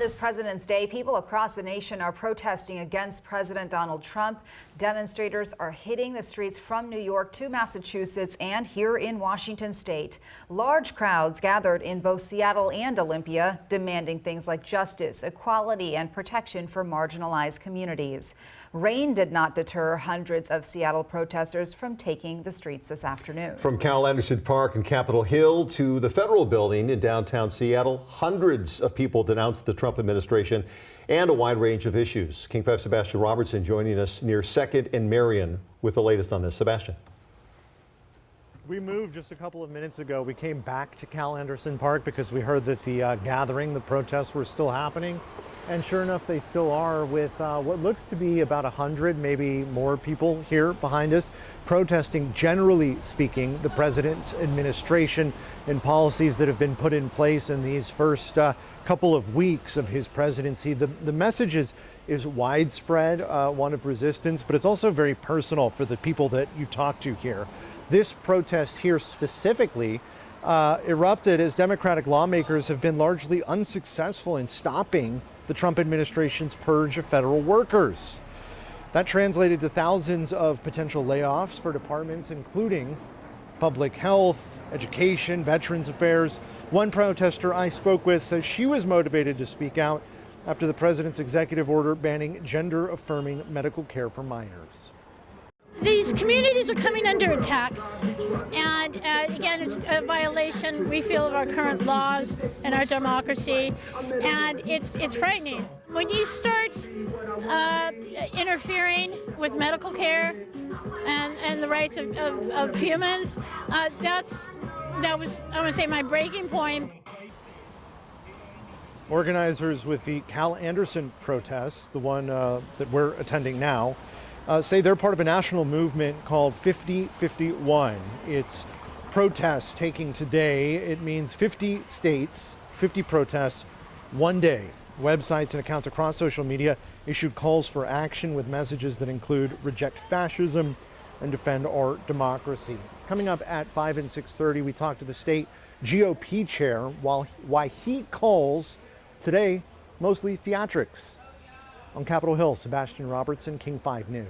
This President's Day, people across the nation are protesting against President Donald Trump. Demonstrators are hitting the streets from New York to Massachusetts and here in Washington state. Large crowds gathered in both Seattle and Olympia, demanding things like justice, equality, and protection for marginalized communities. Rain did not deter hundreds of Seattle protesters from taking the streets this afternoon. From Cal Anderson Park in Capitol Hill to the Federal Building in downtown Seattle, hundreds of people denounced the Trump administration and a wide range of issues. King 5 Sebastian Robertson joining us near 2nd and Marion with the latest on this. Sebastian. We moved just a couple of minutes ago. We came back to Cal Anderson Park because we heard that the the protests were still happening. And sure enough, they still are, with what looks to be about 100, maybe more people here behind us, protesting, generally speaking, the president's administration and policies that have been put in place in these first couple of weeks of his presidency. The message is widespread, one of resistance, but it's also very personal for the people that you talk to here. This protest here specifically erupted as Democratic lawmakers have been largely unsuccessful in stopping the Trump administration's purge of federal workers. That translated to thousands of potential layoffs for departments including public health, education, veterans affairs. One protester I spoke with says she was motivated to speak out after the president's executive order banning gender-affirming medical care for minors. These communities are coming under attack, and again, it's a violation, we feel, of our current laws and our democracy, and it's frightening. When you start interfering with medical care and the rights of humans, that was, I want to say, my breaking point. Organizers with the Cal Anderson protests, the one that we're attending now, say they're part of a national movement called 50-51. It's protests taking today. It means 50 states, 50 protests, one day. Websites and accounts across social media issued calls for action with messages that include reject fascism and defend our democracy. Coming up at 5 and 6:30, we talk to the state GOP chair why he calls today mostly theatrics. On Capitol Hill, Sebastian Robertson, King 5 News.